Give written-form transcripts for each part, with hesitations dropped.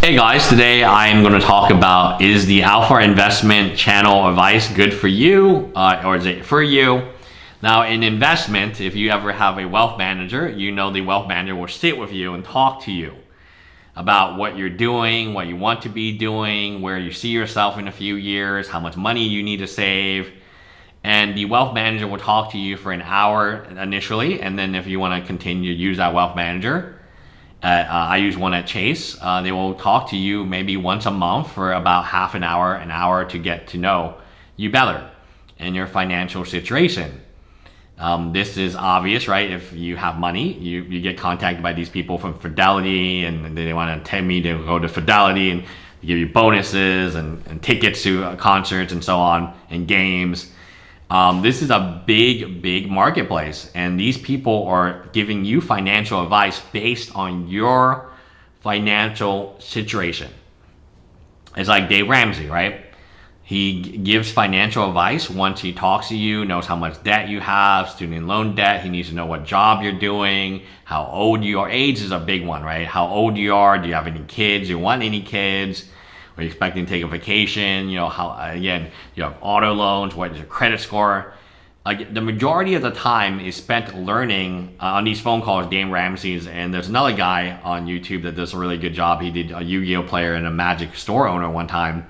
Hey guys, today I am going to talk about, is the Alpha Investment channel advice good for you or is it for you? Now in investment, if you ever have a wealth manager, you know the wealth manager will sit with you and talk to you about what you're doing, what you want to be doing, where you see yourself in a few years, how much money you need to save. And the wealth manager will talk to you for an hour initially, and then if you want to continue to use that wealth manager, I use one at Chase. They will talk to you maybe once a month for about half an hour to get to know you better and your financial situation. This is obvious, right? If you have money, you get contacted by these people from Fidelity, and they want to tell me to go to Fidelity and give you bonuses and tickets to concerts and so on, and games. This is a big marketplace, and these people are giving you financial advice based on your financial situation. It's like Dave Ramsey, right? He gives financial advice once he talks to you, knows how much debt you have, student loan debt. He needs to know what job you're doing, how old you are. Age is a big one, right? How old you are, do you have any kids, do you want any kids? Are you expecting to take a vacation? You know, how, again, you have auto loans, what is your credit score? The majority of the time is spent learning on these phone calls, Dave Ramsey's, and there's another guy on YouTube that does a really good job. He did a Yu-Gi-Oh player and a Magic store owner one time.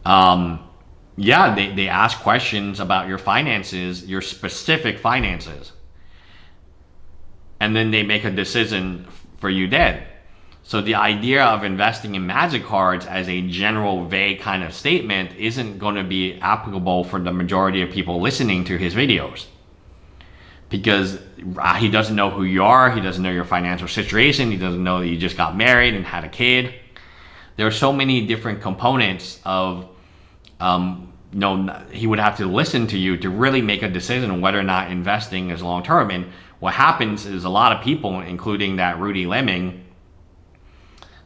They ask questions about your finances, your specific finances. And then they make a decision for you then. So the idea of investing in Magic cards as a general vague kind of statement isn't going to be applicable for the majority of people listening to his videos. Because he doesn't know who you are, he doesn't know your financial situation, he doesn't know that you just got married and had a kid. There are so many different components of, he would have to listen to you to really make a decision on whether or not investing is long term. And what happens is a lot of people, including that Rudy Lemming,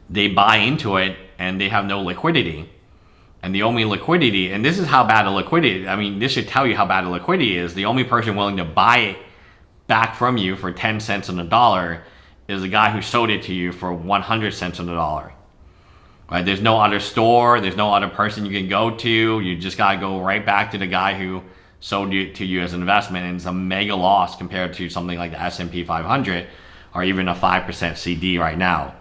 they buy into it and they have no liquidity. And the only liquidity, and this is how bad the liquidity, I mean, this should tell you how bad the liquidity is. The only person willing to buy it back from you for 10 cents on the dollar is the guy who sold it to you for 100 cents on the dollar. Right? There's no other store, there's no other person you can go to. You just gotta go right back to the guy who sold it to you as an investment, and it's a mega loss compared to something like the S&P 500 or even a 5% CD right now.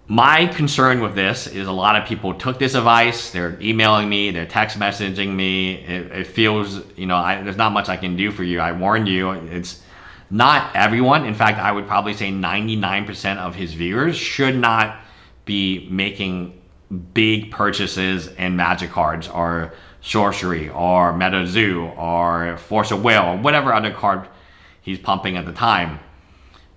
My concern with this is a lot of people took this advice, they're emailing me, they're text messaging me. It feels, there's not much I can do for you. I warned you. It's not everyone. In fact, I would probably say 99% of his viewers should not be making big purchases in Magic cards or Sorcery or MetaZoo or Force of Will or whatever other card he's pumping at the time,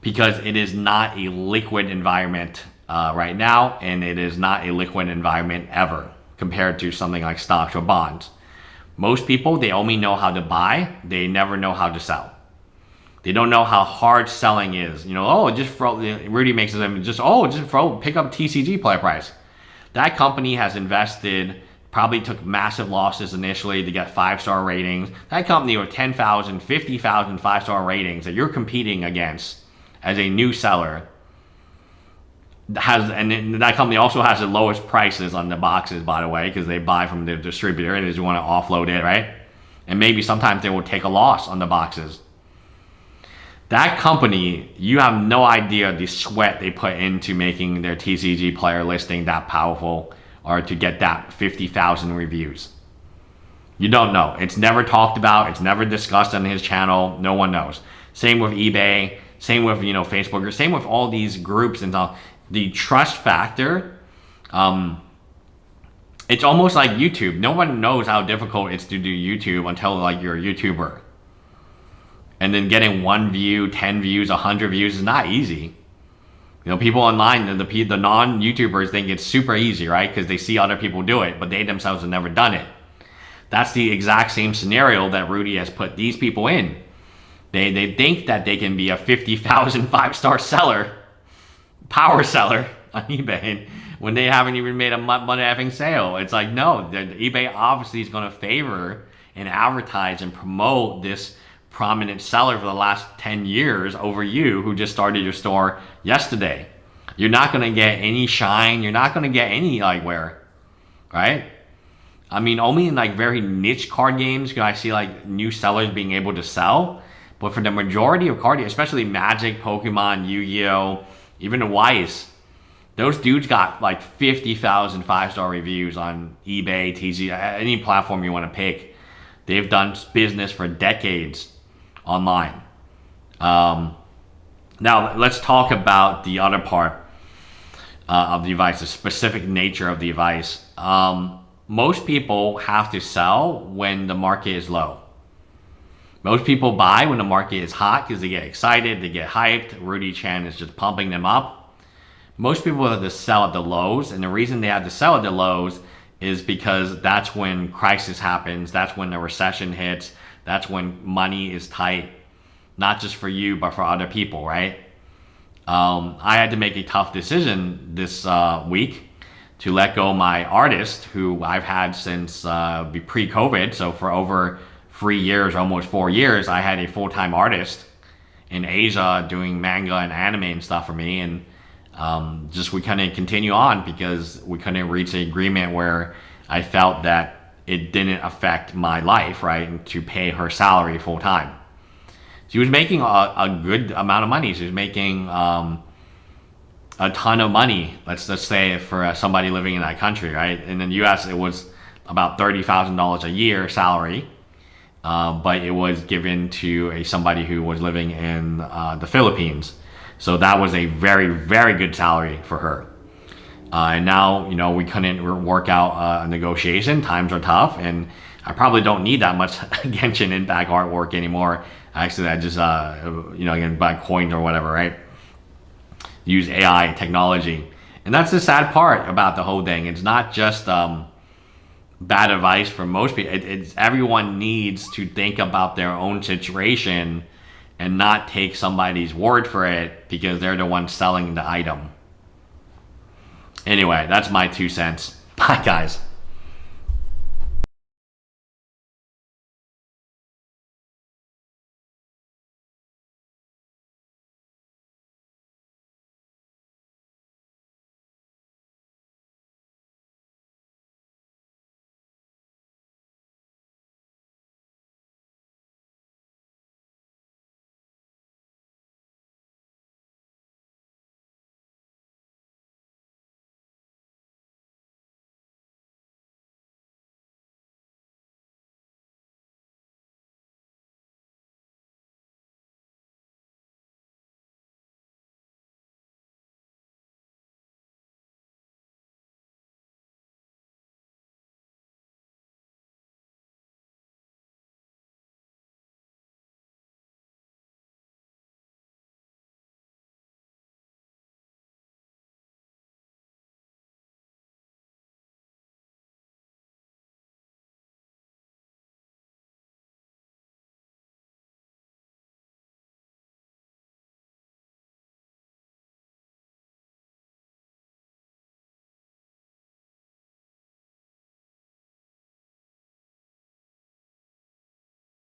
because it is not a liquid environment right now, and it is not a liquid environment ever compared to something like stocks or bonds. Most people, they only know how to buy, they never know how to sell. They don't know how hard selling is. Just throw, Rudy makes them pick up TCG player price. That company has invested, probably took massive losses initially to get 5-star ratings. That company with 10,000, 50,000 5-star ratings that you're competing against as a new seller and that company also has the lowest prices on the boxes, by the way, because they buy from the distributor and they just want to offload it, right? And maybe sometimes they will take a loss on the boxes. That company, you have no idea the sweat they put into making their TCG player listing that powerful, or to get that 50,000 reviews. You don't know. It's never talked about. It's never discussed on his channel. No one knows. Same with eBay. Same with Facebook. Same with all these groups and all. The trust factor, it's almost like YouTube. No one knows how difficult it's to do YouTube until you're a YouTuber. And then getting 1 view, 10 views, 100 views is not easy. People online, the non-YouTubers think it's super easy, right? Because they see other people do it, but they themselves have never done it. That's the exact same scenario that Rudy has put these people in. They think that they can be a 50,000 5-star seller, power seller on eBay when they haven't even made a mother-effing sale. It's like, no, eBay obviously is going to favor and advertise and promote this prominent seller for the last 10 years over you who just started your store yesterday. You're not going to get any shine. You're not going to get any like wear, right? I mean, only in like very niche card games can I see like new sellers being able to sell. But for the majority of card games, especially Magic, Pokemon, Yu-Gi-Oh, even Weiss, those dudes got like 50,000 five-star reviews on eBay, TZ, any platform you want to pick. They've done business for decades online. Now, let's talk about the other part of the advice, the specific nature of the advice. Most people have to sell when the market is low. Most people buy when the market is hot because they get excited, they get hyped. Rudy Chan is just pumping them up. Most people have to sell at the lows, and the reason they have to sell at the lows is because that's when crisis happens, that's when the recession hits, that's when money is tight, not just for you, but for other people, right? I had to make a tough decision this week to let go my artist, who I've had since pre-COVID. So for over 3 years, almost 4 years, I had a full-time artist in Asia doing manga and anime and stuff for me. And just we couldn't continue on because we couldn't reach an agreement where I felt that it didn't affect my life, right? And to pay her salary full-time. She was making a good amount of money. She was making a ton of money, let's just say, for somebody living in that country, right? In the US, it was about $30,000 a year salary, but it was given to somebody who was living in the Philippines. So that was a very, very good salary for her. And now, we couldn't work out a negotiation. Times are tough, and I probably don't need that much Genshin Impact artwork anymore. Actually, I just, again, buy coins or whatever, right? Use AI technology. And that's the sad part about the whole thing. It's not just bad advice for most people. It's everyone needs to think about their own situation and not take somebody's word for it because they're the ones selling the item. Anyway, that's my 2 cents. Bye, guys.